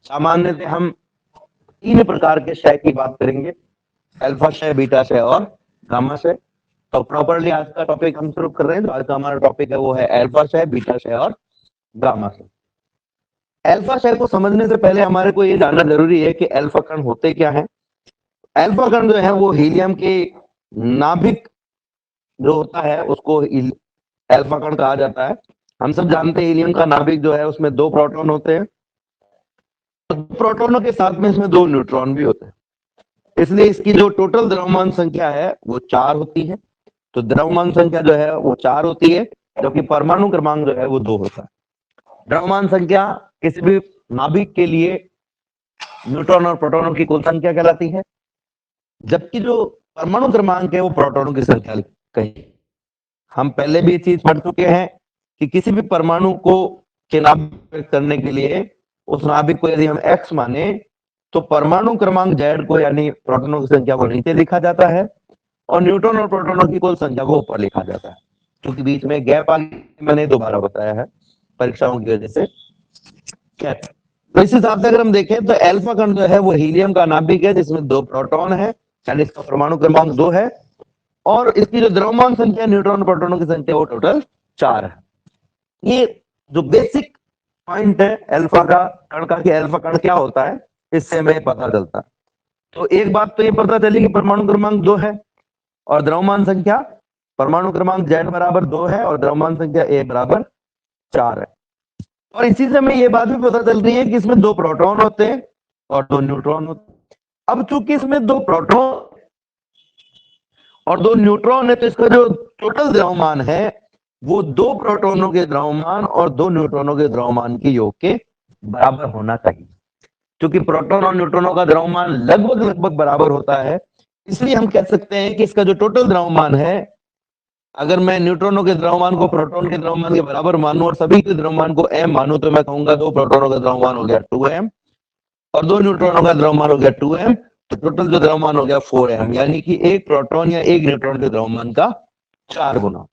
सामान्यतः हम 3 प्रकार के क्षय की बात करेंगे, अल्फा क्षय, बीटा क्षय और गामा क्षय। तो प्रॉपरली आज का टॉपिक हम शुरू कर रहे हैं। तो आज का हमारा टॉपिक है वो है अल्फा क्षय, बीटा क्षय और गामा क्षय। अल्फा क्षय को समझने से पहले हमारे को ये जानना जरूरी है कि अल्फा कण होते क्या है। अल्फा कण जो है वो हीलियम के नाभिक जो होता है उसको अल्फा कण कहा जाता है। हम सब जानते हैं हीलियम का नाभिक जो है उसमें 2 प्रोटॉन होते हैं, तो प्रोटॉनों के साथ में इसमें 2 न्यूट्रॉन भी होते हैं, इसलिए इसकी जो टोटल द्रव्यमान संख्या है वो 4 होती है। तो द्रव्यमान संख्या जो है वो 4 होती है, जबकि परमाणु क्रमांक जो है वो 2 होता है। द्रव्यमान संख्या किसी भी नाभिक के लिए न्यूट्रॉन और प्रोटॉनों की कुल संख्या कहलाती है, जबकि जो परमाणु क्रमांक है वो प्रोटॉनों की संख्या कही। हम पहले भी ये चीज पढ़ चुके हैं कि किसी भी परमाणु को के नाभिक करने के लिए उस नाभिक को यदि हम x माने तो परमाणु क्रमांक z को यानी प्रोटॉनों की संख्या को नीचे लिखा जाता है और न्यूट्रॉन और प्रोटॉनों की कुल संख्या को ऊपर लिखा जाता है। क्योंकि बीच में गैप आ गया, मैंने दोबारा बताया है परीक्षाओं की वजह से। तो इस हिसाब से अगर हम देखें तो अल्फा कण जो है वो हीलियम का नाभिक है जिसमें 2 प्रोटॉन है, यानी इसका परमाणु क्रमांक 2 है, और इसकी जो द्रव्यमान संख्या न्यूट्रॉन प्रोटॉनों की संख्या वो टोटल 4 है। ये जो बेसिक पॉइंट है अल्फा का कण का कि अल्फा कण क्या होता है, इससे हमें पता चलता है। तो एक बात तो ये पता चली कि परमाणु क्रमांक 2 है और द्रव्यमान संख्या परमाणु क्रमांक Z बराबर 2 है और द्रव्यमान संख्या A बराबर 4 है। और इसी से हमें ये बात भी पता चल रही है कि इसमें 2 प्रोटॉन होते हैं और 2 न्यूट्रॉन होते हैं। अब चूंकि इसमें 2 प्रोटॉन और 2 न्यूट्रॉन है तो इसका जो टोटल द्रव्यमान है वो 2 प्रोटॉनों के द्रव्यमान और 2 न्यूट्रॉनों के द्रव्यमान के योग के बराबर होना चाहिए। क्योंकि प्रोटॉन और न्यूट्रॉनों का द्रव्यमान लगभग बराबर होता है, इसलिए हम कह सकते हैं कि इसका जो टोटल द्रव्यमान है, अगर मैं न्यूट्रॉनों के द्रव्यमान को प्रोटॉन के द्रव्यमान के बराबर मानूं और सभी के द्रव्यमान को m मानूं तो मैं कहूंगा 2 प्रोटॉनों का द्रव्यमान हो गया 2m और 2 न्यूट्रॉनों का द्रव्यमान हो गया 2m, तो टोटल जो द्रव्यमान हो गया 4m, यानी कि एक प्रोटॉन या एक न्यूट्रॉन के द्रव्यमान का 4 गुना।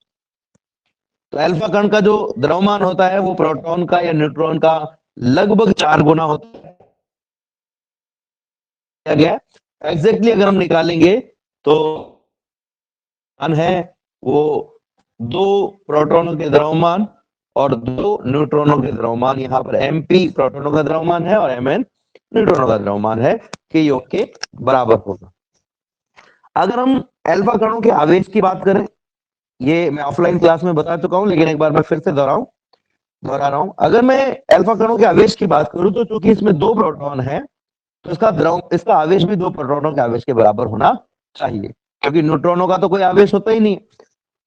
तो अल्फा कण का जो द्रव्यमान होता है वो प्रोटॉन का या न्यूट्रॉन का लगभग 4 गुना होता है। एग्जैक्टली अगर हम निकालेंगे तो है वो 2 प्रोटॉनों के द्रव्यमान और 2 न्यूट्रॉनों के द्रव्यमान, यहाँ पर mp प्रोटॉनों का द्रव्यमान है और mn न्यूट्रॉनों का द्रव्यमान है, के योग के बराबर होगा। अगर हम अल्फा कणों के आवेश की बात करें, ये मैं ऑफलाइन क्लास में बता चुका हूं लेकिन एक बार मैं फिर से दोहरा रहा हूं। अगर मैं अल्फा कणों के आवेश की बात करूं तो चूंकि इसमें 2 प्रोटॉन है तो इसका आवेश भी 2 प्रोटॉनों के आवेश के बराबर होना चाहिए, क्योंकि न्यूट्रॉनों का तो कोई आवेश होता ही नहीं।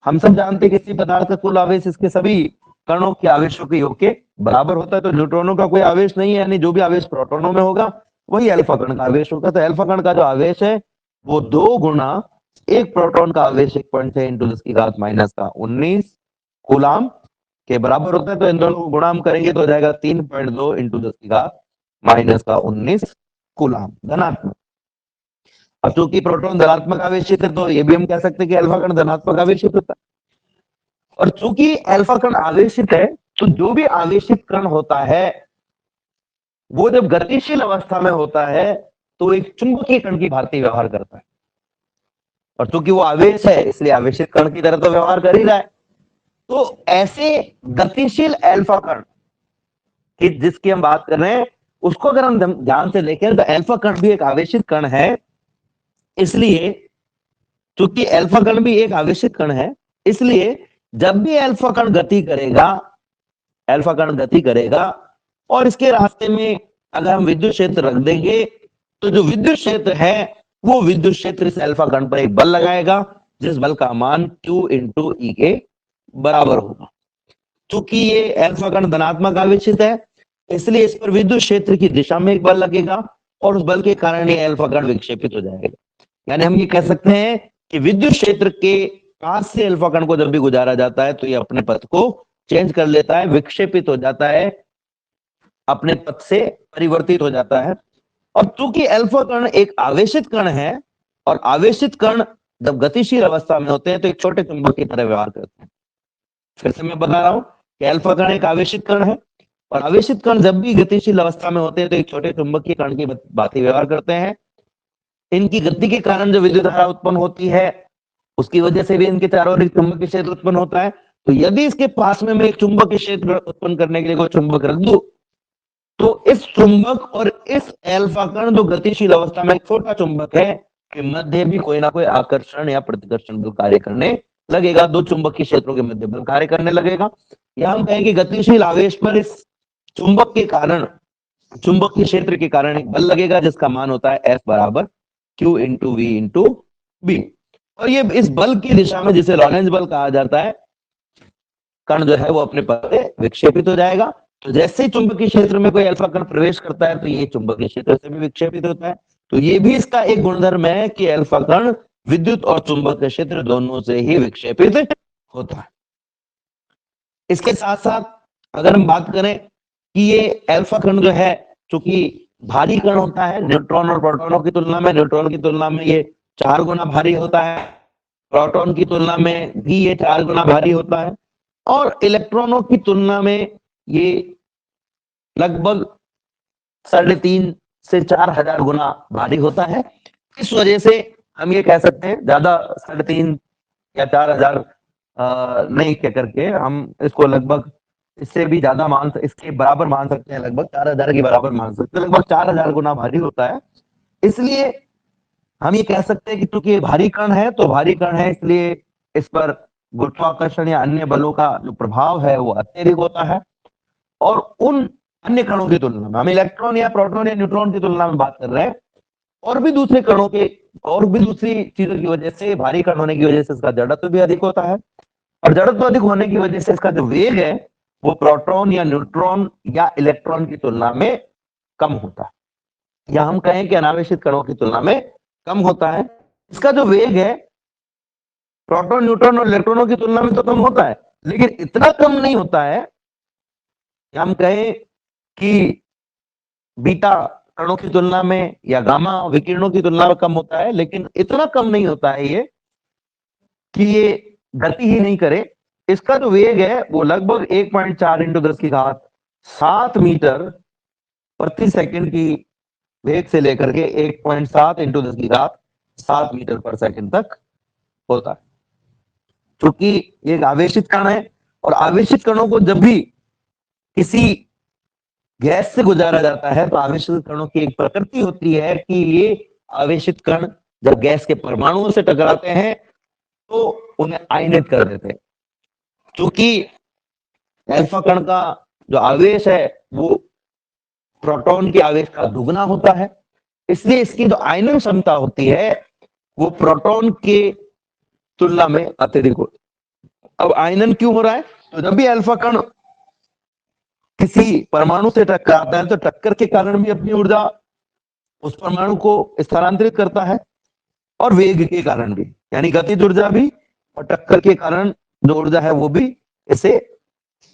हम सब जानते हैं किसी पदार्थ का कुल आवेश इसके सभी कणों के आवेशों के योग के बराबर होता है, तो न्यूट्रॉनों का कोई आवेश नहीं है, यानी जो भी आवेश प्रोटॉनों में होगा वही अल्फा कण का आवेश होगा। तो अल्फा कण का जो आवेश है वो 2 गुना एक प्रोटॉन का आवेश 1.6 इंटू 10 की घात माइनस का 19 कूलाम के बराबर होता है। तो इन दोनों को गुणा हम करेंगे तो हो जाएगा 3.2 इंटू 10 की घात माइनस का 19 कूलाम धनात्मक। अब चूंकि प्रोटॉन धनात्मक आवेशित है तो ये भी हम कह सकते हैं कि अल्फा कण धनात्मक आवेशित होता है। और चूंकि अल्फा कण आवेशित है तो जो भी आवेशित कण होता है वो जब गतिशील अवस्था में होता है तो एक चुंबकीय कण की भांति व्यवहार करता है, और चूंकि वो आवेश है इसलिए आवेशित कण की तरह तो व्यवहार कर ही रहा है। तो ऐसे गतिशील अल्फा कण की जिसकी हम बात कर रहे हैं उसको अगर हम ध्यान से देखें तो अल्फा कण भी एक आवेशित कण है, इसलिए चूंकि अल्फा कण भी एक आवेशित कण है इसलिए जब भी अल्फा कण गति करेगा और इसके रास्ते में अगर हम विद्युत क्षेत्र रख देंगे तो जो विद्युत क्षेत्र है वो विद्युत क्षेत्र इस अल्फा कण पर एक बल लगाएगा जिस बल का मान Q इंटू E के बराबर होगा। चूंकि ये अल्फा कण धनात्मक आवेशित है इसलिए इस पर विद्युत क्षेत्र की दिशा में एक बल लगेगा और उस बल के कारण ये अल्फा कण विक्षेपित हो जाएगा। यानी हम ये कह सकते हैं कि विद्युत क्षेत्र के पास से अल्फा कण को जब भी गुजारा जाता है तो ये अपने पथ को चेंज कर लेता है, विक्षेपित हो जाता है, अपने पथ से परिवर्तित हो जाता है। और चूंकि अल्फा कण एक आवेशित कण है और आवेशित कण जब गतिशील अवस्था में होते हैं तो एक छोटे चुंबक की तरह व्यवहार करते हैं। फिर से मैं बता रहा हूं कि अल्फा कण एक आवेशित कण है और आवेशित कण जब भी गतिशील अवस्था में होते हैं तो एक छोटे चुंबकीय कण की भांति व्यवहार करते हैं। इनकी गति के कारण जो विद्युत धारा उत्पन्न होती है उसकी वजह से भी इनके चारों ओर एक चुंबकीय क्षेत्र उत्पन्न होता है। तो यदि इसके पास में मैं एक चुंबकीय क्षेत्र उत्पन्न करने के लिए कोई चुंबक रख दूं तो इस चुंबक और इस एल्फा कण जो गतिशील अवस्था में एक छोटा चुंबक है के मध्य भी कोई ना कोई आकर्षण या प्रतिकर्षण बल कार्य करने लगेगा। दो चुंबकीय क्षेत्रों के मध्य बल कार्य करने लगेगा। या हम कहें कि गतिशील आवेश पर इस चुंबक के कारण, चुंबकीय क्षेत्र के कारण एक बल लगेगा जिसका मान होता है F बराबर Q into V into B. और ये इस बल की दिशा में जिसे लॉरेंज बल कहा जाता है, कण जो है वो अपने पथ से विक्षेपित हो जाएगा। तो जैसे ही चुंबकीय क्षेत्र में कोई अल्फा कण प्रवेश करता है तो ये चुंबकीय क्षेत्र से भी विक्षेपित होता है। तो ये भी इसका एक गुणधर्म है कि अल्फा कण विद्युत और चुंबकीय क्षेत्र दोनों से ही विक्षेपित होता है। इसके साथ साथ अगर हम बात करें कि ये अल्फा कण जो है चूंकि भारी कण होता है, न्यूट्रॉन और प्रोटॉनों की तुलना में, न्यूट्रॉन की तुलना में ये 4 गुना भारी होता है, प्रोटॉन की तुलना में भी ये 4 गुना भारी होता है, और इलेक्ट्रॉनों की तुलना में ये लगभग 3.5 से 4,000 गुना भारी होता है। इस वजह से हम ये कह सकते हैं, ज्यादा 3.5 या 4,000 नहीं कह करके हम इसको लगभग इससे भी ज्यादा इसके बराबर मान सकते हैं, लगभग 4,000 के बराबर मान सकते हैं, लगभग 4,000 गुना भारी होता है। इसलिए हम ये कह सकते हैं कि क्योंकि ये भारी कण है तो भारी कण है इसलिए इस पर गुरुत्वाकर्षण या अन्य बलों का जो प्रभाव है वो अत्यधिक होता है। और उन अन्य कणों की तुलना में, हम इलेक्ट्रॉन या प्रोटॉन या न्यूट्रॉन की तुलना में बात कर रहे हैं, और भी दूसरे कणों के और भी दूसरी चीजों की वजह से, भारी कण होने की वजह से इसका जड़त्व भी अधिक होता है, और जड़त्व अधिक होने की वजह से इसका जो वेग है वो प्रोटॉन या न्यूट्रॉन या इलेक्ट्रॉन की तुलना में कम होता है, या हम कहें कि अनावेशित कणों की तुलना में कम होता है। इसका जो वेग है प्रोटॉन, न्यूट्रॉन और इलेक्ट्रॉनों की तुलना में तो कम होता है, लेकिन इतना कम नहीं होता है, या हम कहें कि बीटा कणों की तुलना में या गामा विकिरणों की तुलना में कम होता है, लेकिन इतना कम नहीं होता है ये कि ये गति ही नहीं करे। इसका जो वेग है वो लगभग 1.4 इंटू 10 की घात 7 मीटर प्रति सेकंड की वेग से लेकर के 1.7 इंटू 10 की घात 7 मीटर पर सेकंड तक होता है। क्योंकि ये एक आवेशित कण है, और आवेशित कणों को जब भी किसी गैस से गुजारा जाता है तो आवेशित कणों की एक प्रकृति होती है कि ये आवेशित कण जब गैस के परमाणुओं से टकराते हैं तो उन्हें आयनित कर देते हैं। क्योंकि अल्फा कण का जो आवेश है वो प्रोटॉन के आवेश का दुगना होता है, इसलिए इसकी जो आयनन क्षमता होती है वो प्रोटॉन के तुलना में अत्यधिक होती है। अब आयनन क्यों हो रहा है? तो जब भी अल्फा कण किसी परमाणु से टकराता है तो टक्कर के कारण भी अपनी ऊर्जा उस परमाणु को स्थानांतरित करता है, और वेग के कारण भी, यानी गतिज ऊर्जा भी और टक्कर के कारण जो ऊर्जा है वो भी इसे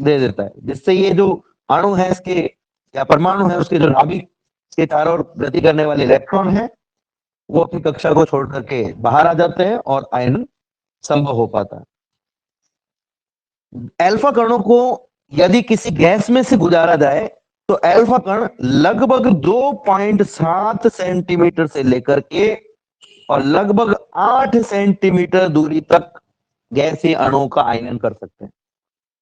दे देता है, जिससे ये जो अणु है इसके या परमाणु है उसके जो नाभिक के चारों ओर गति करने वाले इलेक्ट्रॉन है वो अपनी कक्षा को छोड़ करके बाहर आ जाते हैं और आयनन संभव हो पाता है। अल्फा कणों को यदि किसी गैस में से गुजारा जाए तो अल्फा कण लगभग 2.7 सेंटीमीटर से लेकर के और लगभग 8 सेंटीमीटर दूरी तक गैसीय अणुओं का आयनन कर सकते हैं।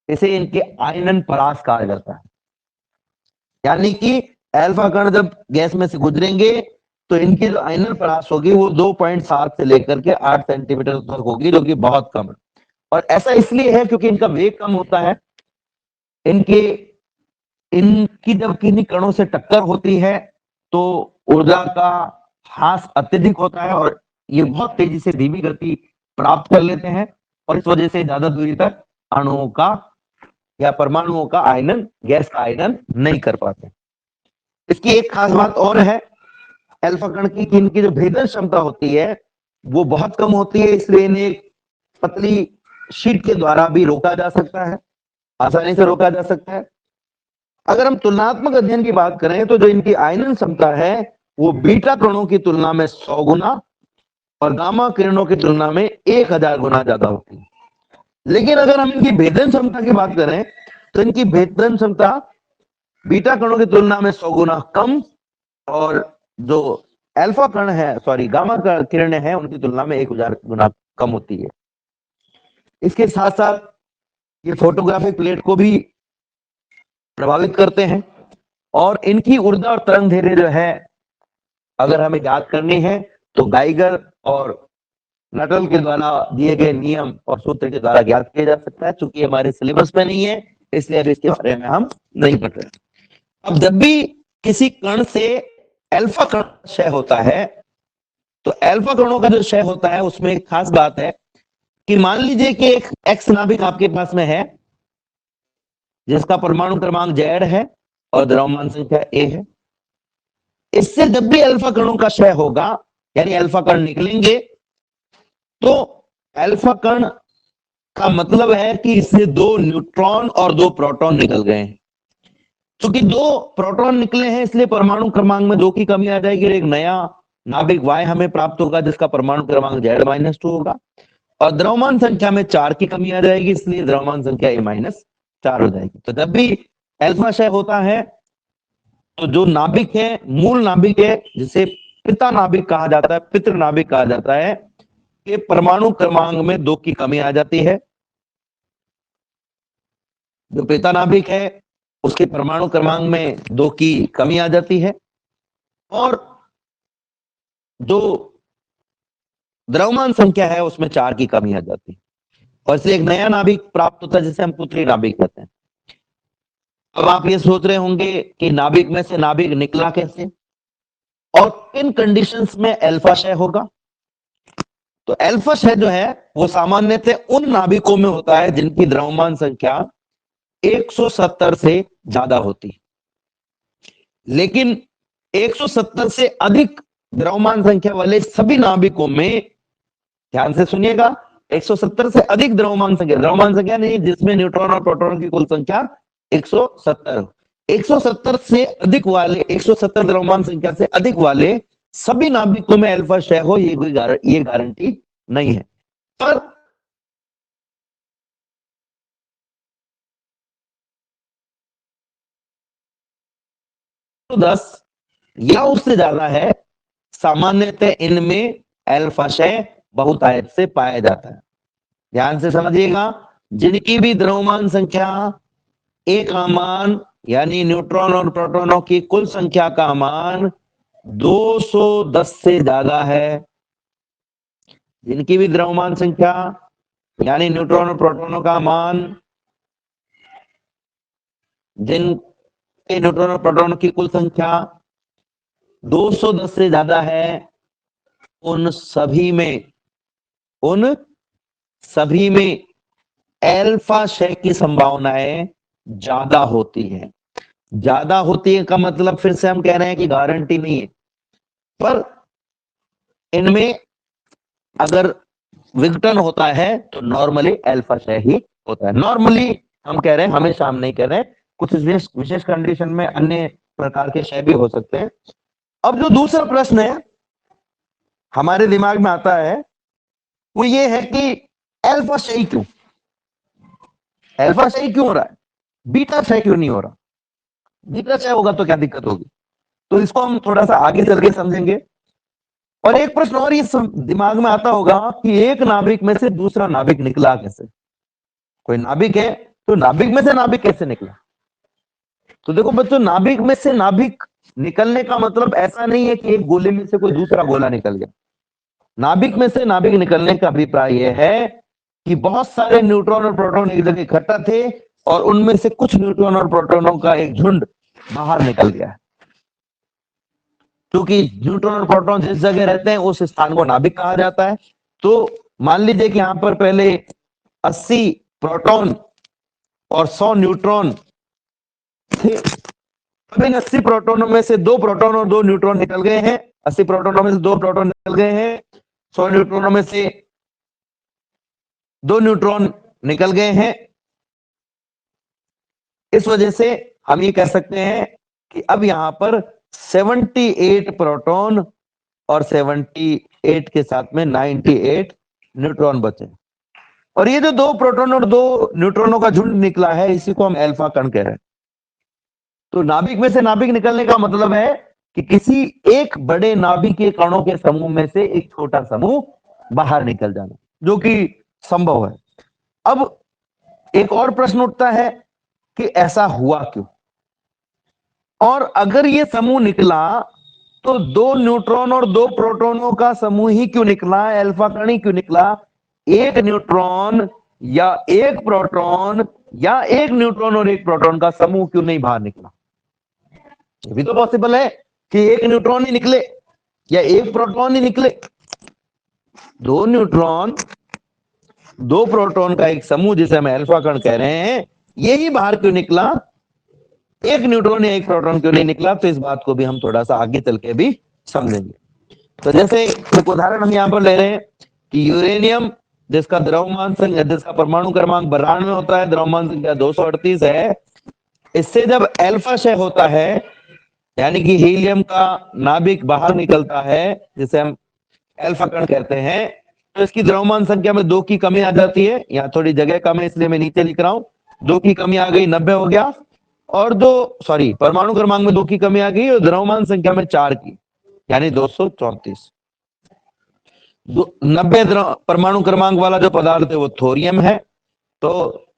इसे इनके आयनन परास कहा जाता है। यानी कि अल्फा कण जब गैस में से गुजरेंगे तो इनकी जो आयनन परास होगी वो 2.7 से लेकर के 8 सेंटीमीटर तक होगी, जो कि बहुत कम है। और ऐसा इसलिए है क्योंकि इनका वेग कम होता है। इनकी जब किन्हीं कणों से टक्कर होती है तो ऊर्जा का ह्रास अत्यधिक होता है और ये बहुत तेजी से धीमी गति प्राप्त कर लेते हैं, और इस वजह से ज्यादा दूरी तक अणुओं का या परमाणुओं का आयनन, गैस का आयनन नहीं कर पाते। इसकी एक खास बात और है अल्फा कण की, कि इनकी जो भेदन क्षमता होती है वो बहुत कम होती है, इसलिए इन्हें पतली शीट के द्वारा भी रोका जा सकता है, आसानी से रोका जा सकता है। अगर हम तुलनात्मक अध्ययन की बात करें तो जो इनकी आयनन क्षमता है वो बीटा कणों की तुलना में 100 गुना और गामा किरणों की तुलना में 1000 गुना ज्यादा होती है। लेकिन अगर हम इनकी भेदन क्षमता की बात करें तो इनकी भेदन क्षमता बीटा कणों की तुलना में 100 गुना कम, और जो अल्फा कण है, सॉरी गामा किरणें हैं, उनकी तुलना में 1000 गुना कम होती है। इसके साथ साथ ये फोटोग्राफिक प्लेट को भी प्रभावित करते हैं, और इनकी ऊर्जा और तरंग दैर्घ्य जो है अगर हमें याद करनी है तो गाइगर और नटल के द्वारा दिए गए नियम और सूत्र के द्वारा ज्ञात किया जा सकता है। चूंकि हमारे सिलेबस में नहीं है इसलिए अब इसके बारे में हम नहीं पढ़ रहे। अब जब भी किसी कण से अल्फा कण क्षय होता है तो अल्फा कणों का जो क्षय होता है उसमें एक खास बात है कि मान लीजिए कि एक एक्स नाभिक आपके पास में है जिसका परमाणु क्रमांक Z है और द्रव्यमान संख्या A है। इससे जब भी अल्फा कणों का क्षय होगा यानी अल्फा कण निकलेंगे तो अल्फा कण का मतलब है कि इससे 2 न्यूट्रॉन और 2 प्रोटॉन निकल गए हैं। क्योंकि 2 प्रोटॉन निकले हैं इसलिए परमाणु क्रमांक में 2 की कमी आ जाएगी, एक नया नाभिक Y हमें प्राप्त होगा जिसका परमाणु क्रमांक Z-2 होगा, और द्रव्यमान संख्या में 4 की कमी आ जाएगी इसलिए द्रव्यमान संख्या A-4 हो जाएगी। तो जब भी अल्फा क्षय होता है तो जो नाभिक है, मूल नाभिक है, जिसे पिता नाभिक कहा जाता है, पितृ नाभिक कहा जाता है, के परमाणु क्रमांक में 2 की कमी आ जाती है। जो पिता नाभिक है उसके परमाणु क्रमांक में 2 की कमी आ जाती है, और जो द्रव्यमान संख्या है उसमें 4 की कमी आ जाती है, और इसलिए एक नया नाभिक प्राप्त होता है जिसे हम पुत्री नाभिक कहते हैं। अब आप ये सोच रहे होंगे कि नाभिक में से नाभिक निकला कैसे और किन कंडीशंस में अल्फा क्षय होगा। तो अल्फा क्षय जो है वो सामान्यतः उन नाभिकों में होता है जिनकी द्रव्यमान संख्या 170 से ज्यादा होती है, लेकिन 170 से अधिक द्रव्यमान संख्या वाले सभी नाभिकों में, ध्यान से सुनिएगा, 170 से अधिक द्रव्यमान संख्या नहीं जिसमें न्यूट्रॉन और प्रोटॉन की कुल संख्या 170 से अधिक वाले, 170 द्रव्यमान संख्या से अधिक वाले सभी नाभिकों में अल्फा क्षय हो ये गारंटी नहीं है। पर तो 10 या उससे ज्यादा है, सामान्यतः इनमें अल्फा क्षय बहुतायत से पाया जाता है। ध्यान से समझिएगा, जिनकी भी द्रव्यमान संख्या A का मान यानी न्यूट्रॉन और प्रोटॉनों की कुल संख्या का मान 210 से ज्यादा है, जिनकी भी द्रव्यमान संख्या यानी न्यूट्रॉन और प्रोटॉनों का मान, जिनके न्यूट्रॉन और प्रोटॉनों की कुल संख्या 210 से ज्यादा है, उन सभी में अल्फा क्षय की संभावनाएं ज्यादा होती है। ज्यादा होती है का मतलब फिर से हम कह रहे हैं कि गारंटी नहीं है, पर इनमें अगर विघटन होता है तो नॉर्मली अल्फा क्षय ही होता है। नॉर्मली हम कह रहे हैं, हमेशा हम नहीं कह रहे हैं, कुछ विशेष कंडीशन में अन्य प्रकार के क्षय भी हो सकते हैं। अब जो दूसरा प्रश्न है हमारे दिमाग में आता है वो ये है कि अल्फा क्षय क्यों हो रहा है, बीटा क्षय क्यों नहीं हो रहा। बीटा क्षय होगा तो क्या दिक्कत होगी, तो इसको हम थोड़ा सा आगे चल के समझेंगे। और एक प्रश्न और ये दिमाग में आता होगा कि एक नाभिक में से दूसरा नाभिक निकला कैसे। कोई नाभिक है तो नाभिक में से नाभिक कैसे निकला। तो देखो बच्चों, नाभिक में से नाभिक निकलने का मतलब ऐसा नहीं है कि एक गोले में से कोई दूसरा गोला निकल गया। नाभिक में से नाभिक निकलने का अभिप्राय यह है कि बहुत सारे न्यूट्रॉन और प्रोटॉन एक जगह इकट्ठा थे और उनमें से कुछ न्यूट्रॉन और प्रोटॉनों का एक झुंड बाहर निकल गया है। क्योंकि न्यूट्रॉन और प्रोटॉन जिस जगह रहते हैं उस स्थान को नाभिक कहा जाता है। तो मान लीजिए कि यहां पर पहले 80 प्रोटॉन और 100 न्यूट्रॉन थे। अब इन 80 प्रोटॉनों में से 2 प्रोटॉन और 2 न्यूट्रॉन निकल गए हैं। 80 प्रोटॉनों में से 2 प्रोटॉन निकल गए हैं, 100 न्यूट्रॉनों में से 2 न्यूट्रॉन निकल गए हैं। इस वजह से हम ये कह सकते हैं कि अब यहां पर 78 प्रोटॉन और 78 के साथ में 98 न्यूट्रॉन बचे। और ये जो 2 प्रोटॉन और 2 न्यूट्रॉनों का झुंड निकला है इसी को हम अल्फा कण कह रहे हैं। तो नाभिक में से नाभिक निकलने का मतलब है कि किसी एक बड़े नाभिक के कणों के समूह में से एक छोटा समूह बाहर निकल जाना, जो कि संभव है। अब एक और प्रश्न उठता है कि ऐसा हुआ क्यों, और अगर ये समूह निकला तो 2 न्यूट्रॉन और 2 प्रोटॉनों का समूह ही क्यों निकला, अल्फा कण ही क्यों निकला? एक न्यूट्रॉन या एक प्रोटॉन या एक न्यूट्रॉन और एक प्रोटॉन का समूह क्यों नहीं बाहर निकला? ये भी तो पॉसिबल है कि एक न्यूट्रॉन ही निकले या एक प्रोटॉन ही निकले। 2 न्यूट्रॉन 2 प्रोटॉन का एक समूह जिसे हम अल्फा कण कह रहे हैं, यही बाहर क्यों निकला, एक न्यूट्रॉन या एक प्रोटॉन क्यों नहीं निकला? तो इस बात को भी हम थोड़ा सा आगे चल के भी समझेंगे। तो जैसे एक उदाहरण हम यहां पर ले रहे हैं कि यूरेनियम जिसका द्रव्यमान संख्या, जिसका परमाणु क्रमांक 92 होता है, द्रव्यमान संख्या 238 है, इससे जब अल्फा क्षय होता है यानी कि हीलियम का नाभिक बाहर निकलता है जिसे हम अल्फा कण कहते हैं, तो इसकी द्रव्यमान संख्या में 2 की कमी आ जाती है। यहाँ थोड़ी जगह कम है इसलिए मैं नीचे लिख रहा हूं, 2 की कमी आ गई, 90 हो गया, और परमाणु क्रमांक में 2 की कमी आ गई और द्रव्यमान संख्या में 4 की, यानी 234। 90 परमाणु क्रमांक वाला जो पदार्थ है वो थोरियम है। तो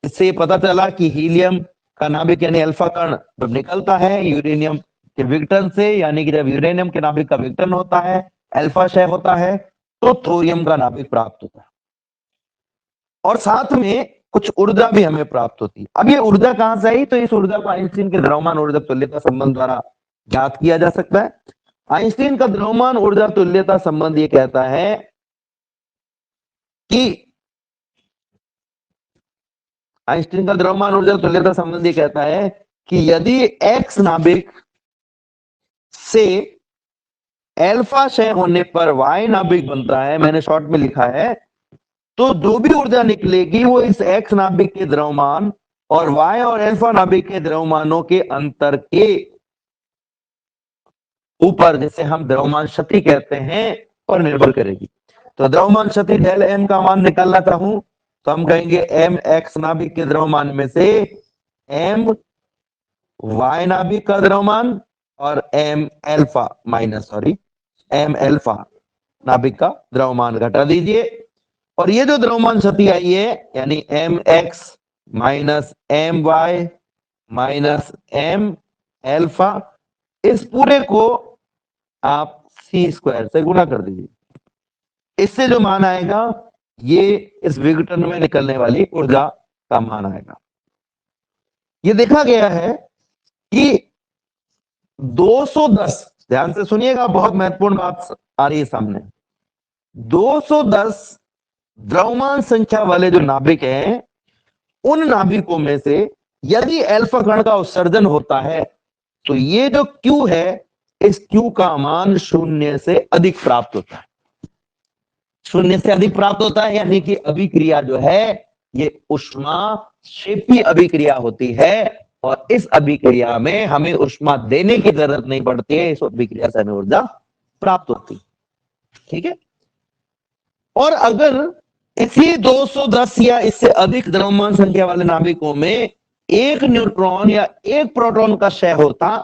इससे ये पता चला कि हीलियम का नाभिक यानी अल्फा कण जब निकलता है यूरेनियम के विघटन से, यानी कि जब यूरेनियम के नाभिक का विघटन होता है, अल्फा क्षय होता है, तो थोरियम का नाभिक प्राप्त होता है और साथ में कुछ ऊर्जा भी हमें प्राप्त होती है। अब ये ऊर्जा कहां से आई? तो इस ऊर्जा को आइंस्टीन के द्रव्यमान ऊर्जा तुल्यता संबंध द्वारा ज्ञात किया जा सकता है। आइंस्टीन का द्रव्यमान ऊर्जा तुल्यता संबंध ये कहता है कि आइंस्टीन का द्रव्यमान ऊर्जा तुल्यता संबंध ये कहता है कि यदि एक्स नाभिक से अल्फा क्षय होने पर वाई नाभिक बनता है, मैंने शॉर्ट में लिखा है, तो जो भी ऊर्जा निकलेगी वो इस एक्स नाभिक के द्रव्यमान और वाई और अल्फा नाभिक के द्रव्यमानों के अंतर के ऊपर, जिसे हम द्रव्यमान क्षति कहते हैं, पर निर्भर करेगी। तो द्रव्यमान क्षति डेल एम का मान निकालना चाहूं तो हम कहेंगे एम एक्स नाभिक के द्रव्यमान में से एम वाई नाभिक का द्रव्यमान और एम अल्फा नाभिक का द्रव्यमान घटा दीजिए, और ये जो द्रव्यमान क्षति आई है यानी M X minus M Y minus M alpha, इस पूरे को आप सी स्क्वायर से गुणा कर दीजिए। इससे जो मान आएगा ये इस विघटन में निकलने वाली ऊर्जा का मान आएगा। ये देखा गया है कि 210, ध्यान से सुनिएगा, बहुत महत्वपूर्ण बात आ रही है सामने। 210 द्रव्यमान संख्या वाले जो नाभिक हैं, उन नाभिकों में से यदि अल्फा कण का उत्सर्जन होता है तो ये जो Q है, इस Q का मान 0 से अधिक प्राप्त होता है। 0 से अधिक प्राप्त होता है यानी कि अभिक्रिया जो है ये ऊष्माक्षेपी अभिक्रिया होती है, और इस अभिक्रिया में हमें ऊष्मा देने की जरूरत नहीं पड़ती है, इस अभिक्रिया से हमें ऊर्जा प्राप्त होती है। ठीक है। और अगर इसी 210 या इससे अधिक द्रव्यमान संख्या वाले नाभिकों में एक न्यूट्रॉन या एक प्रोटॉन का क्षय होता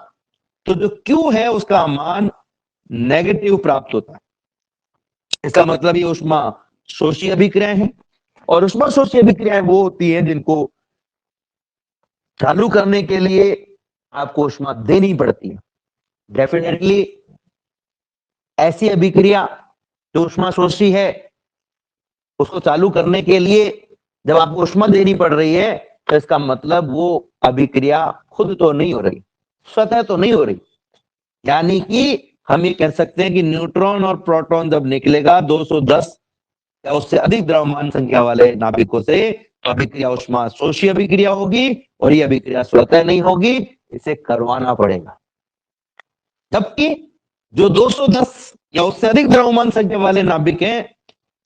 तो जो Q है उसका मान नेगेटिव प्राप्त होता है। इसका मतलब ये ऊष्मा शोषी अभिक्रियाएं हैं, और ऊष्मा शोषी अभिक्रियाएं वो होती हैं जिनको चालू करने के लिए आपको ऊष्मा देनी पड़ती है। डेफिनेटली ऐसी अभिक्रिया जो ऊष्मा शोषी है, उसको चालू करने के लिए जब आपको ऊष्मा देनी पड़ रही है तो इसका मतलब वो अभिक्रिया खुद तो नहीं हो रही, स्वतः तो नहीं हो रही। यानी कि हम ये कह सकते हैं कि न्यूट्रॉन और प्रोटॉन जब निकलेगा 210 या उससे अधिक द्रव्यमान संख्या वाले नाभिकों से, तो अभिक्रिया ऊष्मा शोषी अभिक्रिया होगी, और ये अभिक्रिया स्वतः नहीं होगी, इसे करवाना पड़ेगा। जबकि जो 210 या उससे अधिक द्रव्यमान संख्या वाले नाभिक हैं,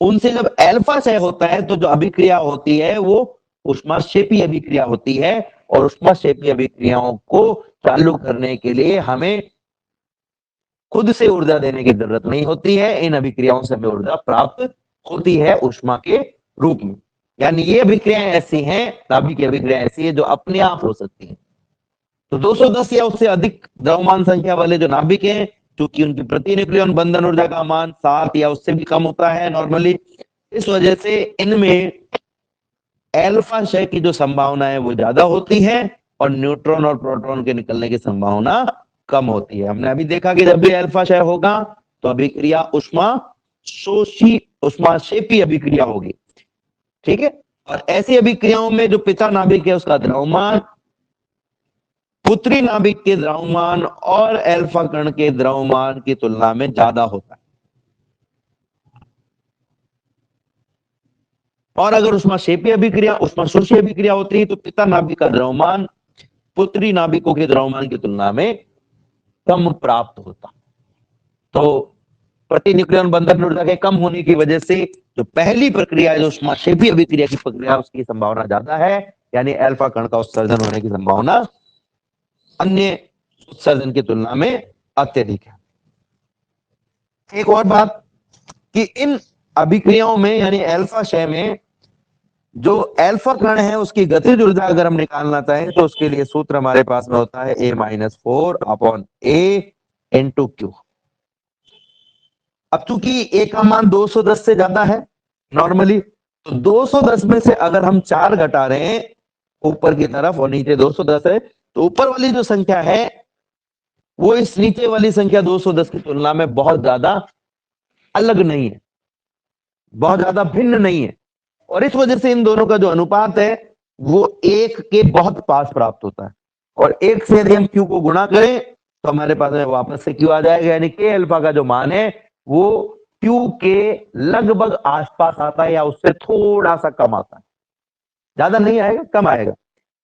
उनसे जब अल्फा क्षय होता है तो जो अभिक्रिया होती है वो ऊष्माक्षेपी अभिक्रिया होती है, और ऊष्माक्षेपी अभिक्रियाओं को चालू करने के लिए हमें खुद से ऊर्जा देने की जरूरत नहीं होती है। इन अभिक्रियाओं से हमें ऊर्जा प्राप्त होती है ऊष्मा के रूप में। यानी ये अभिक्रियाएं ऐसी हैं, नाभिक की अभिक्रिया ऐसी है जो अपने आप हो सकती है। तो 210 या उससे अधिक द्रव्यमान संख्या वाले जो नाभिक हैं, क्योंकि उनकी प्रति न्यूक्लियन बंधन ऊर्जा का मान 7 या उससे भी कम होता है नॉर्मली, इस वजह से इनमें एल्फा क्षय की जो संभावना है वो ज्यादा होती है और न्यूट्रॉन और प्रोटॉन के निकलने की संभावना कम होती है। हमने अभी देखा कि जब भी अल्फा क्षय होगा तो अभिक्रिया उष्माक्षेपी अभिक्रिया होगी, ठीक है। और ऐसी अभिक्रियाओं में जो पिता नाभिक है उसका द्रव्यमान पुत्री नाभिक के द्रव्यमान और अल्फा कण के द्रव्यमान की तुलना में ज्यादा होता है। और अगर उष्माक्षेपी अभिक्रिया उष्माशोषी अभिक्रिया होती है तो पिता नाभिक का द्रव्यमान पुत्री नाभिकों के द्रव्यमान की तुलना में कम प्राप्त होता। तो प्रति न्यूक्लियन बंधन ऊर्जा के कम होने की वजह से जो पहली प्रक्रिया है जो उष्माक्षेपी अभिक्रिया की प्रक्रिया, उसकी संभावना ज्यादा है, यानी अल्फा कण का उत्सर्जन होने की संभावना अन्य उत्सर्जन की तुलना में अत्यधिक है। एक और बात कि इन अभिक्रियाओं में यानी अल्फा क्षय में जो अल्फा कण है उसकी गतिज ऊर्जा अगर हम निकालना चाहें तो उसके लिए सूत्र हमारे पास में होता है A-4/A × Q। अब चूंकि A का मान 210 से ज्यादा है नॉर्मली, तो 210 में से अगर हम 4 घटा रहे हैं ऊपर की तरफ और नीचे 210 है, तो ऊपर वाली जो संख्या है वो इस नीचे वाली संख्या 210 की तुलना में बहुत ज्यादा अलग नहीं है, बहुत ज्यादा भिन्न नहीं है, और इस वजह से इन दोनों का जो अनुपात है वो 1 के बहुत पास प्राप्त होता है। और 1 से यदि हम Q को गुणा करें तो हमारे पास में वापस से Q आ जाएगा, यानी K अल्फा का जो मान है वो Q के लगभग आसपास आता है या उससे थोड़ा सा कम आता है, ज्यादा नहीं आएगा, कम आएगा।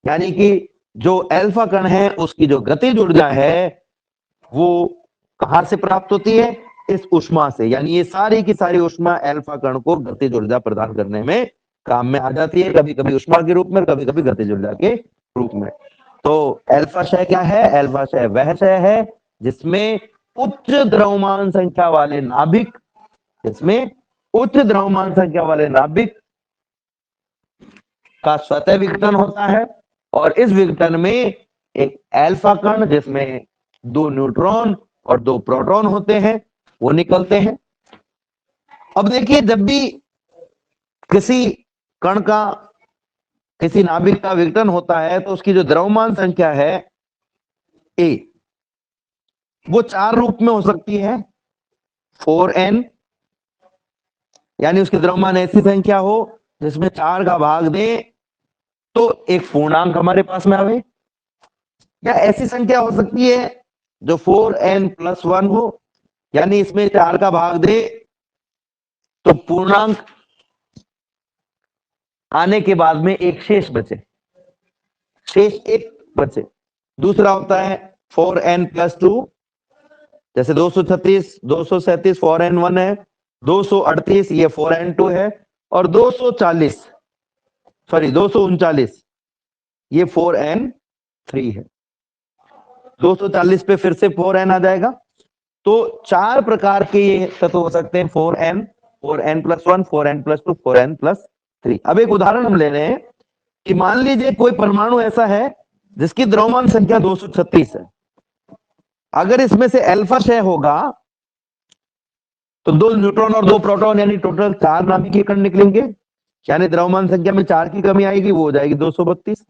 यानी कि जो अल्फा कण है उसकी जो गतिज ऊर्जा है वो कहां से प्राप्त होती है, इस उष्मा से, यानी ये सारी की सारी उष्मा अल्फा कण को गतिज ऊर्जा प्रदान करने में काम में आ जाती है, कभी कभी उष्मा के रूप में, कभी कभी गतिज ऊर्जा के रूप में। तो अल्फा क्षय क्या है? अल्फा क्षय वह क्षय है जिसमें उच्च द्रव्यमान संख्या वाले नाभिक का स्वतः विघटन होता है, और इस विघटन में एक अल्फा कण जिसमें 2 न्यूट्रॉन और 2 प्रोटॉन होते हैं वो निकलते हैं। अब देखिए, जब भी किसी कण का, किसी नाभिक का विघटन होता है तो उसकी जो द्रव्यमान संख्या है A, वो 4 रूप में हो सकती है। 4n, यानी उसकी द्रव्यमान ऐसी संख्या हो जिसमें 4 का भाग दे तो एक पूर्णांक हमारे पास में आवे, या ऐसी संख्या हो सकती है जो 4n+1 हो, यानी इसमें 4 का भाग दे तो पूर्णांक आने के बाद में एक शेष एक बचे। दूसरा होता है 4n+2, जैसे 236, 237 4n1 है, 238 ये 4n2 है, और 239 ये 4n3 है। 240 पे फिर से 4n आ जाएगा। तो 4 प्रकार के ये तत्व हो सकते हैं, 4n, 4n+1, 4n+2, 4n+3। अब एक उदाहरण हम ले रहे हैं कि मान लीजिए कोई परमाणु ऐसा है जिसकी द्रव्यमान संख्या 236 है। अगर इसमें से अल्फा क्षय होगा तो 2 न्यूट्रॉन और 2 प्रोटॉन यानी टोटल 4 नाभिकीय कण निकलेंगे, यानी द्रव्यमान संख्या में 4 की कमी आएगी, वो हो जाएगी 232।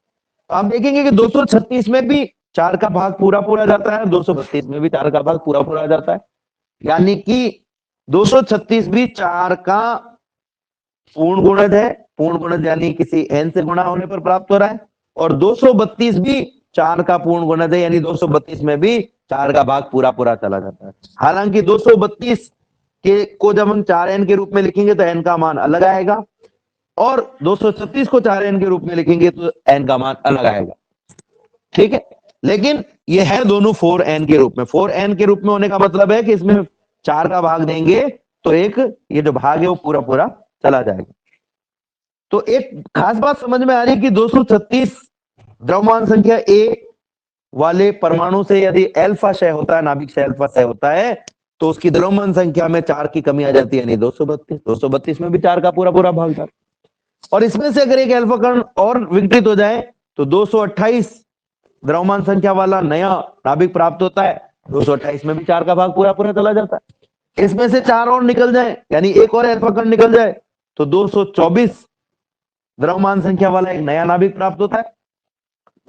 आप देखेंगे कि 236 में भी 4 का भाग पूरा जाता है, 232 में भी 4 का भाग पूरा जाता है, यानी कि 236 भी 4 का पूर्ण गुणज है। पूर्ण गुणज यानी किसी n से गुणा होने पर प्राप्त हो रहा है, और 232 भी 4 का पूर्ण गुणज है, यानी 232 में भी 4 का भाग पूरा चला जाता है। हालांकि 232 के को जब हम 4n के रूप में लिखेंगे तो n का मान अलग आएगा, और 236 को 4n के रूप में लिखेंगे तो n का मान अलग आएगा, ठीक है। लेकिन ये है दोनों 4n के रूप में। 4n के रूप में होने का मतलब है कि इसमें 4 का भाग देंगे तो एक ये जो भाग है वो पूरा चला जाएगा। तो एक खास बात समझ में आ रही कि 236 द्रव्यमान संख्या A वाले परमाणु से यदि अल्फा क्षय होता है, नाभिक क्षय अल्फा क्षय होता है, तो उसकी द्रव्यमान संख्या में 4 की कमी आ जाती है, यानी 232 में भी 4 का पूरा भाग जाता है। और इसमें से अगर एक अल्फा कण और विघटित हो जाए तो 228 द्रव्यमान संख्या वाला नया नाभिक प्राप्त होता है, 228 में भी 4 का भाग पूरा पूरा चला जाता है। इसमें से 4 और निकल जाए, यानी एक और अल्फा कण निकल जाए, तो 224 द्रव्यमान संख्या वाला एक नया नाभिक प्राप्त होता है,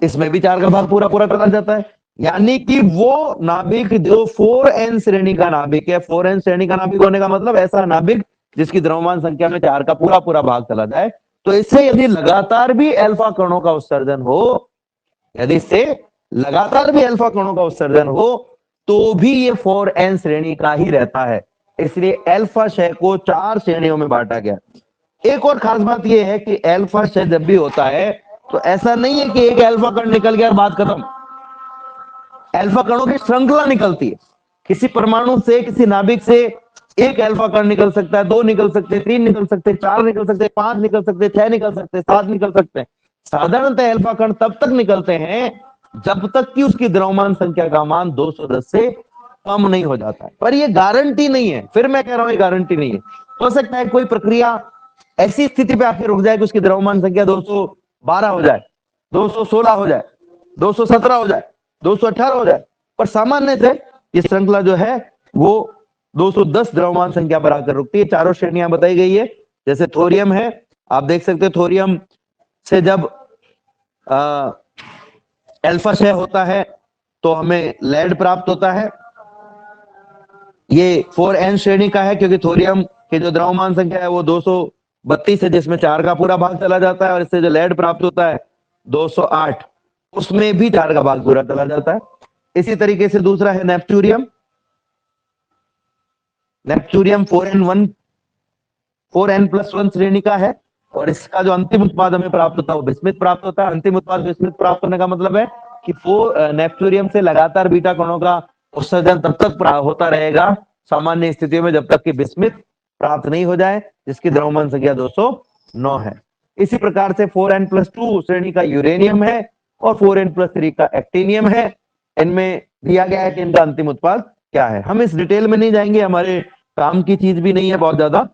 इसमें भी 4 का भाग पूरा पूरा चला जाता है। यानी कि वो नाभिक जो 4n श्रेणी का नाभिक है, 4n श्रेणी का नाभिक होने का मतलब ऐसा नाभिक जिसकी द्रव्यमान संख्या में 4 का पूरा पूरा भाग चला जाए। तो इससे यदि लगातार भी अल्फा कणों का उत्सर्जन हो, यदि इससे लगातार भी अल्फा कणों का उत्सर्जन हो, तो भी ये 4n श्रेणी का ही रहता है। इसलिए अल्फा क्षय को 4 श्रेणियों में बांटा गया। एक और खास बात यह है कि अल्फा क्षय जब भी होता है तो ऐसा नहीं है कि एक अल्फा कण निकल गया और बात खत्म। अल्फा कणों की श्रृंखला निकलती है, किसी परमाणु से, किसी नाभिक से एक अल्फा कण निकल सकता है, 2 निकल सकते, 3 निकल सकते, 4 निकल सकते, 5 निकल सकते, 6 निकल सकते, 7 निकल सकते हैं। साधारणतः अल्फा कण तब तक निकलते हैं जब तक कि उसकी द्रव्यमान संख्या का मान 210 से कम नहीं हो जाता है। पर ये गारंटी नहीं है, फिर मैं कह रहा हूं ये गारंटी नहीं है। हो सकता है कोई प्रक्रिया ऐसी स्थिति पे आके रुक जाए कि उसकी द्रव्यमान संख्या 212 हो जाए, 216 हो जाए, 217 हो जाए, 218 हो जाए, पर सामान्य से ये श्रृंखला जो है वो 210 द्रव्यमान संख्या पर आकर रुकती है। चारों श्रेणियां बताई गई है। जैसे थोरियम है, आप देख सकते हैं थोरियम से जब अल्फा क्षय होता है तो हमें लेड प्राप्त होता है। ये 4n श्रेणी का है क्योंकि थोरियम की जो द्रव्यमान संख्या है वो 232 है, जिसमें 4 का पूरा भाग चला जाता है, और इससे जो लेड प्राप्त होता है 208, उसमें भी 4 का भाग पूरा चला जाता है। इसी तरीके से दूसरा है नेप्ट्यूरियम। नेप्ट्यूरियम 4n+1 श्रेणी का है, और इसका जो अंतिम उत्पाद हमें प्राप्त होता है वो बिस्मिथ प्राप्त होता है। अंतिम उत्पाद बिस्मिथ प्राप्त होने का मतलब है कि नेप्ट्यूरियम से लगातार बीटा कणों का उत्सर्जन तब तक होता रहेगा सामान्य स्थितियों में जब तक कि बिस्मिथ प्राप्त नहीं हो जाए, जिसकी द्रव्यमान संख्या 209 है। इसी प्रकार से 4n+2 श्रेणी का यूरेनियम है और 4n+3 का एक्टिनियम है। इनमें दिया गया है कि इनका अंतिम उत्पाद क्या है। हम इस डिटेल में नहीं जाएंगे, हमारे काम की चीज भी नहीं है बहुत ज्यादा,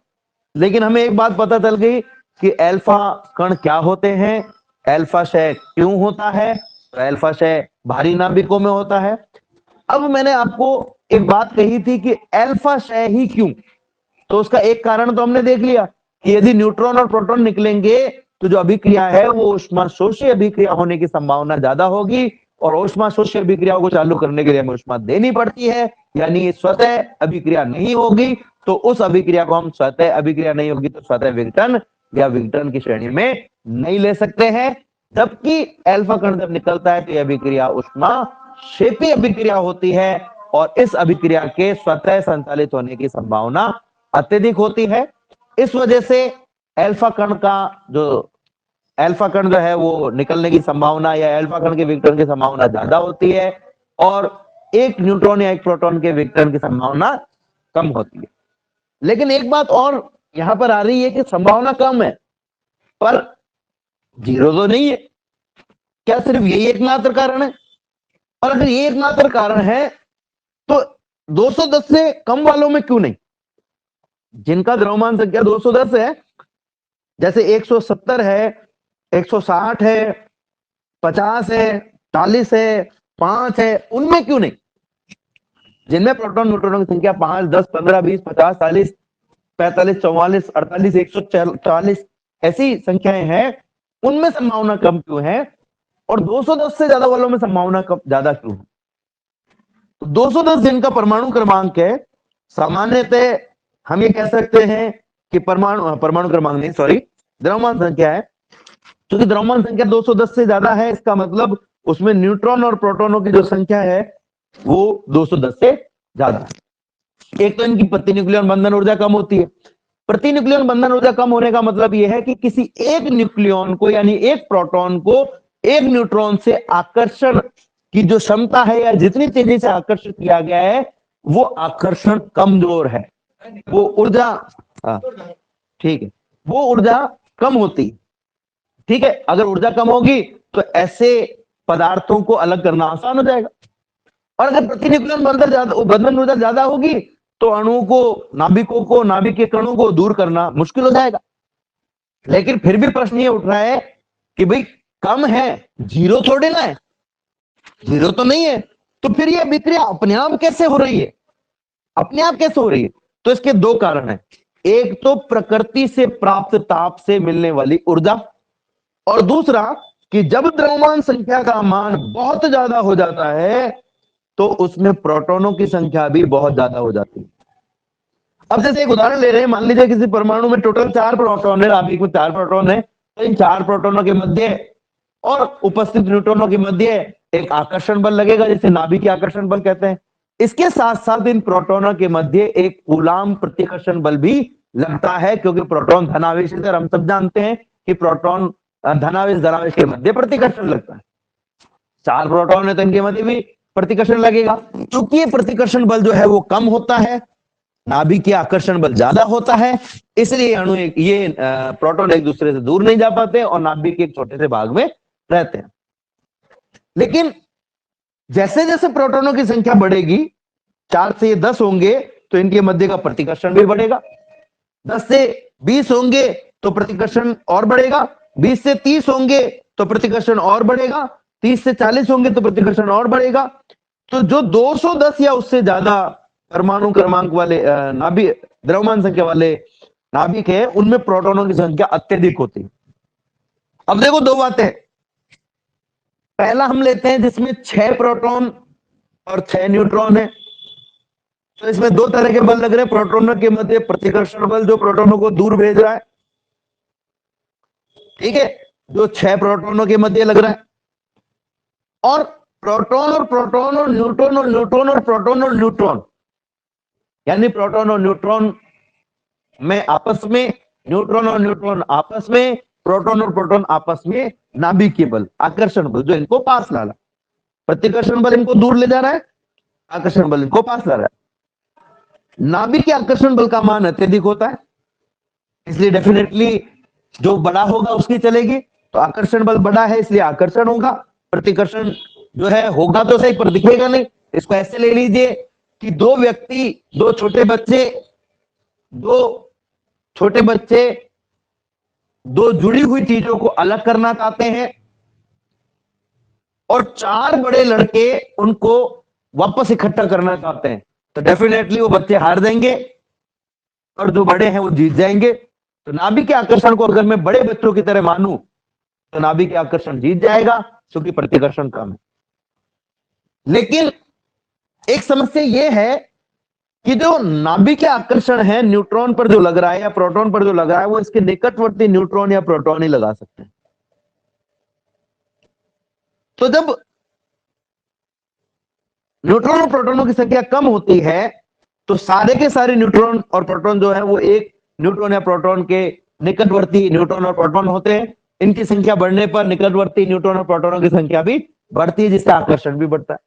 लेकिन हमें एक बात पता चल गई कि अल्फा कण क्या होते हैं, अल्फा क्षय क्यों होता है। तो अल्फा क्षय भारी नाभिकों में होता है। अब मैंने आपको एक बात कही थी कि अल्फा क्षय ही क्यों, तो उसका एक कारण तो हमने देख लिया कि यदि न्यूट्रॉन और प्रोटॉन निकलेंगे तो जो अभिक्रिया है वो ऊष्माशोषी अभिक्रिया होने की संभावना ज्यादा होगी, और ऊष्माशोषी अभिक्रियाओं को चालू करने के लिए हमें ऊष्मा देनी पड़ती है, यानी ये स्वतः अभिक्रिया नहीं होगी। तो उस अभिक्रिया को हम स्वतः अभिक्रिया नहीं होगी तो स्वतः विघटन या विघटन की श्रेणी में नहीं ले सकते हैं। जबकि अल्फा कण जब निकलता है तो यह अभिक्रिया ऊष्माक्षेपी अभिक्रिया होती है, और इस अभिक्रिया के स्वतः संचालित होने की संभावना अत्यधिक होती है। इस वजह से अल्फा कण जो है वो निकलने की संभावना या अल्फा कण के विघटन की संभावना ज्यादा होती है, और एक न्यूट्रॉन या एक प्रोटॉन के विघटन की संभावना कम होती है। लेकिन एक बात और यहां पर आ रही है कि संभावना कम है पर जीरो तो नहीं है। क्या सिर्फ यही एकमात्र कारण है? और अगर ये एकमात्र कारण है तो 210 से कम वालों में क्यों नहीं? जिनका द्रव्यमान संख्या 210 है, जैसे 170 है, 160 है, 50 है, 40 है, 5 है, उनमें क्यों नहीं? जिनमें प्रोटॉन न्यूट्रॉनों की संख्या 5, 10, 15, 20, 50, 40, 45, 44, 48, 140 ऐसी संख्याएं हैं, उनमें संभावना कम क्यों है? और 210 से ज्यादा वालों में संभावना कम ज्यादा क्यों है? तो 210 जिनका परमाणु क्रमांक है, सामान्यतः हम ये कह सकते हैं कि परमाणु क्रमांक नहीं, सॉरी, द्रव्यमान संख्या है। क्योंकि द्रव्यमान संख्या 210 से ज्यादा है, इसका मतलब उसमें न्यूट्रॉन और प्रोटॉनों की जो संख्या है वो 210 से ज्यादा है। एक तो इनकी प्रतिन्यूक्लियन बंधन ऊर्जा कम होती है। प्रतिन्यूक्लियन बंधन ऊर्जा कम होने का मतलब यह है कि किसी एक न्यूक्लियन को, यानी एक प्रोटॉन को एक न्यूट्रॉन से आकर्षण की जो क्षमता है या जितनी तेजी से आकर्षित किया गया है वो आकर्षण कमजोर है, वो ऊर्जा, ठीक है, वो ऊर्जा कम होती। ठीक है, अगर ऊर्जा कम होगी तो ऐसे पदार्थों को अलग करना आसान हो जाएगा। और अगर प्रतिन्यूक्लियन बंधन ऊर्जा ज्यादा होगी तो अणुओं को, नाभिकों को, नाभिक के कणों को दूर करना मुश्किल हो जाएगा। लेकिन फिर भी प्रश्न ये उठ रहा है कि भाई कम है, जीरो थोड़े ना है। जीरो तो नहीं है, तो फिर ये अभिक्रिया अपने आप कैसे हो रही है, अपने आप कैसे हो रही है? तो इसके दो कारण है, एक तो प्रकृति से प्राप्त ताप से मिलने वाली ऊर्जा, और दूसरा कि जब द्रव्यमान संख्या का मान बहुत ज्यादा हो जाता है तो उसमें प्रोटॉनों की संख्या भी बहुत ज्यादा हो जाती है। अब जैसे एक उदाहरण ले रहे हैं, मान लीजिए किसी परमाणु में टोटल 4 प्रोटॉन है, नाभिक में 4 प्रोटॉन है, तो इन 4 प्रोटॉनों के मध्य और उपस्थित न्यूट्रॉनों के मध्य एक आकर्षण बल लगेगा, जिसे नाभिकीय आकर्षण बल कहते हैं। इसके साथ साथ इन प्रोटॉनों के मध्य एक कूलाम प्रतिकर्षण बल भी लगता है, क्योंकि प्रोटॉन धनावेश है, हम सब जानते हैं कि प्रोटॉन धनावेश धनावेश के मध्य प्रतिकर्षण लगता है। 4 प्रोटॉन है तो इनके मध्य भी प्रतिकर्षण लगेगा। क्योंकि ये प्रतिकर्षण बल जो है वो कम होता है, नाभिकीय आकर्षण बल ज्यादा होता है, इसलिए अणु ये प्रोटॉन एक दूसरे से दूर नहीं जा पाते और नाभिक के एक छोटे से भाग में रहते हैं। लेकिन जैसे जैसे प्रोटॉनों की संख्या बढ़ेगी, 4 से 10 होंगे तो इनके मध्य का प्रतिकर्षण भी बढ़ेगा, 10 से 20 होंगे तो प्रतिकर्षण और बढ़ेगा, 20 से 30 होंगे तो प्रतिकर्षण और बढ़ेगा, 30 से 40 होंगे तो प्रतिकर्षण और बढ़ेगा। तो जो 210 या उससे ज्यादा परमाणु क्रमांक वाले नाभिक द्रव्यमान संख्या वाले नाभिक है, उनमें प्रोटॉनों की संख्या अत्यधिक होती है। अब देखो दो बातें, पहला हम लेते हैं जिसमें 6 प्रोटॉन और 6 न्यूट्रॉन है, तो इसमें दो तरह के बल लग रहे हैं। प्रोटॉनों के मध्य प्रतिकर्षण बल जो प्रोटॉनों को दूर भेज रहा है, ठीक है, जो 6 प्रोटॉनों के मध्य लग रहा है, और प्रोटॉन और प्रोटॉन और न्यूट्रॉन और न्यूट्रॉन और प्रोटॉन और न्यूट्रॉन, यानी प्रोटॉन और न्यूट्रॉन में आपस में, न्यूट्रॉन और न्यूट्रॉन आपस में, प्रोटॉन और प्रोटॉन आपस में नाभिकीय बल आकर्षण बल जो इनको पास ला रहा है। प्रतिकर्षण बल इनको दूर ले जा रहा है, आकर्षण बल इनको पास ला रहा है। नाभिकीय आकर्षण बल का मान अत्यधिक होता है, इसलिए डेफिनेटली जो बड़ा होगा उसकी चलेगी, तो आकर्षण बल बड़ा है इसलिए आकर्षण होगा, प्रतिकर्षण जो है होगा तो सही पर दिखेगा नहीं। इसको ऐसे ले लीजिए कि दो व्यक्ति, दो छोटे बच्चे दो जुड़ी हुई चीजों को अलग करना चाहते हैं, और 4 बड़े लड़के उनको वापस इकट्ठा करना चाहते हैं, तो डेफिनेटली वो बच्चे हार देंगे और जो बड़े हैं वो जीत जाएंगे। तो नाभिक के आकर्षण को अगर मैं बड़े बच्चों की तरह मानूं तो नाभिक के आकर्षण जीत जाएगा, क्योंकि प्रतिकर्षण कम है। लेकिन एक समस्या यह है कि जो नाभिकीय आकर्षण है न्यूट्रॉन पर जो लग रहा है या प्रोटॉन पर जो लग रहा है, वो इसके निकटवर्ती न्यूट्रॉन या प्रोटॉन ही लगा सकते हैं। तो जब न्यूट्रॉन और प्रोटॉनों की संख्या कम होती है तो सारे के सारे न्यूट्रॉन और प्रोटॉन जो है वो एक न्यूट्रॉन या प्रोटॉन के निकटवर्ती न्यूट्रॉन और प्रोटॉन होते हैं। इनकी संख्या बढ़ने पर निकटवर्ती न्यूट्रॉन और प्रोटॉनों की संख्या भी बढ़ती है, जिससे आकर्षण भी बढ़ता है।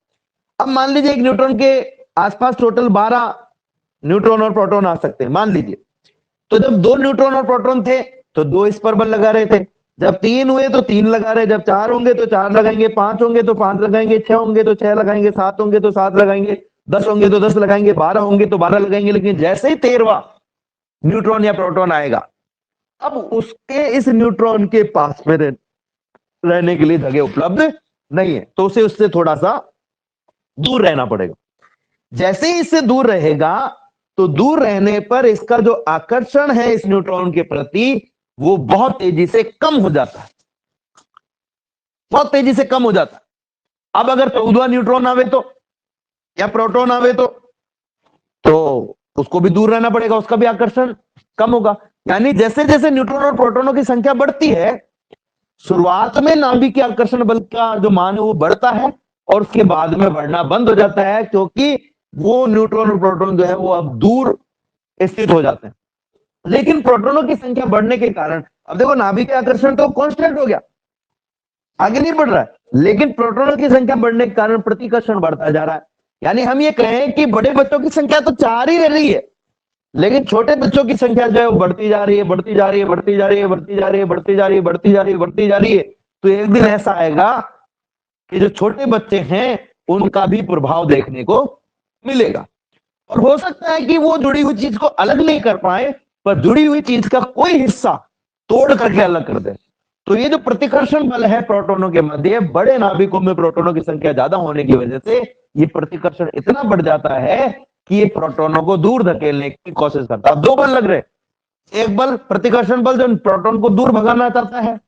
अब मान लीजिए एक न्यूट्रॉन के आसपास टोटल 12 न्यूट्रॉन और प्रोटॉन आ सकते हैं, मान लीजिए। तो जब 2 न्यूट्रॉन और प्रोटॉन थे तो 2 इस पर बल लगा रहे थे, जब 3 हुए तो 3 लगा रहे, जब 4 होंगे तो 4 लगाएंगे, 5 होंगे तो 5 लगाएंगे, 6 होंगे तो 6 लगाएंगे, 7 होंगे तो 7 लगाएंगे, 10 होंगे तो 10 लगाएंगे, 12 होंगे तो 12 लगाएंगे। लेकिन जैसे ही 13वां न्यूट्रॉन या प्रोटॉन आएगा, अब उसके इस न्यूट्रॉन के पास में रहने के लिए जगह उपलब्ध नहीं है, तो उसे उससे थोड़ा सा दूर रहना पड़ेगा। जैसे ही इससे दूर रहेगा तो दूर रहने पर इसका जो आकर्षण है इस न्यूट्रॉन के प्रति वो बहुत तेजी से कम हो जाता है, बहुत तेजी से कम हो जाता है। अब अगर 14वां न्यूट्रॉन आवे तो या प्रोटॉन आवे तो उसको भी दूर रहना पड़ेगा, उसका भी आकर्षण कम होगा। यानी जैसे जैसे न्यूट्रॉन और प्रोटॉनों की संख्या बढ़ती है, शुरुआत में नाभिकीय आकर्षण बल का जो मान है वो बढ़ता है और उसके बाद में बढ़ना बंद हो जाता है, क्योंकि वो न्यूट्रॉन और प्रोटॉन जो है वो अब दूर स्थित हो जाते हैं। लेकिन प्रोटॉनों की संख्या बढ़ने के कारण अब देखो नाभिकीय आकर्षण तो कांस्टेंट हो गया, आगे नहीं बढ़ रहा है, लेकिन प्रोटॉनों की संख्या बढ़ने के कारण प्रतिकर्षण बढ़ता जा रहा है। यानी हम ये कहें कि बड़े बच्चों की संख्या तो 4 ही रह रही है, लेकिन छोटे बच्चों की संख्या जो है वो बढ़ती जा रही है, बढ़ती जा रही है, बढ़ती जा रही है, बढ़ती जा रही है, बढ़ती जा रही है, बढ़ती जा रही है, बढ़ती जा रही है। तो एक दिन ऐसा आएगा कि जो छोटे बच्चे हैं उनका भी प्रभाव देखने को मिलेगा, और हो सकता है कि वो जुड़ी हुई चीज को अलग नहीं कर पाए, पर जुड़ी हुई चीज का कोई हिस्सा तोड़ करके अलग कर दे। तो ये जो प्रतिकर्षण बल है प्रोटोनों के मध्य, बड़े नाभिकों में प्रोटोनों की संख्या ज्यादा होने की वजह से ये प्रतिकर्षण इतना बढ़ जाता है कि ये प्रोटोनों को दूर धकेलने की कोशिश करता है। अब दो बल लग रहे, एक बल प्रतिकर्षण बल जो प्रोटोन को दूर भगाना चाहता है,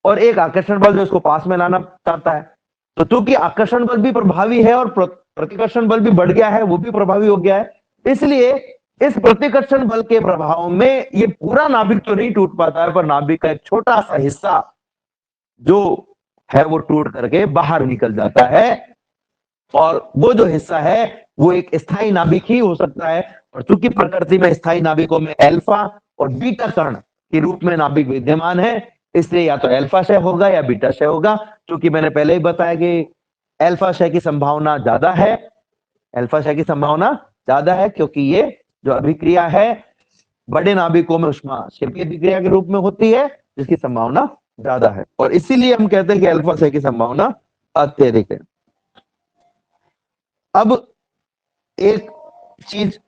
और एक आकर्षण बल जो इसको पास में लाना चाहता है। तो चूंकि आकर्षण बल भी प्रभावी है और प्रतिकर्षण बल भी बढ़ गया है, वो भी प्रभावी हो गया है, इसलिए इस प्रतिकर्षण बल के प्रभाव में ये पूरा नाभिक तो नहीं टूट पाता है, पर नाभिक का एक छोटा सा हिस्सा जो है वो टूट करके बाहर निकल जाता है। और वो जो हिस्सा है वो एक स्थायी नाभिक ही हो सकता है। और चूंकि प्रकृति में स्थायी नाभिकों में अल्फा और बीटा कण के रूप में नाभिक विद्यमान है, इसलिए या तो अल्फा क्षय होगा या बीटा क्षय होगा। क्योंकि मैंने पहले ही बताया कि अल्फा क्षय की संभावना ज्यादा है, अल्फा क्षय की संभावना ज्यादा है, क्योंकि ये जो अभिक्रिया है बड़े नाभिकों में उष्मा क्षेपीय अभिक्रिया के रूप में होती है, जिसकी संभावना ज्यादा है, और इसीलिए हम कहते हैं कि अल्फा क्षय की संभावना अत्यधिक है। अब एक चीज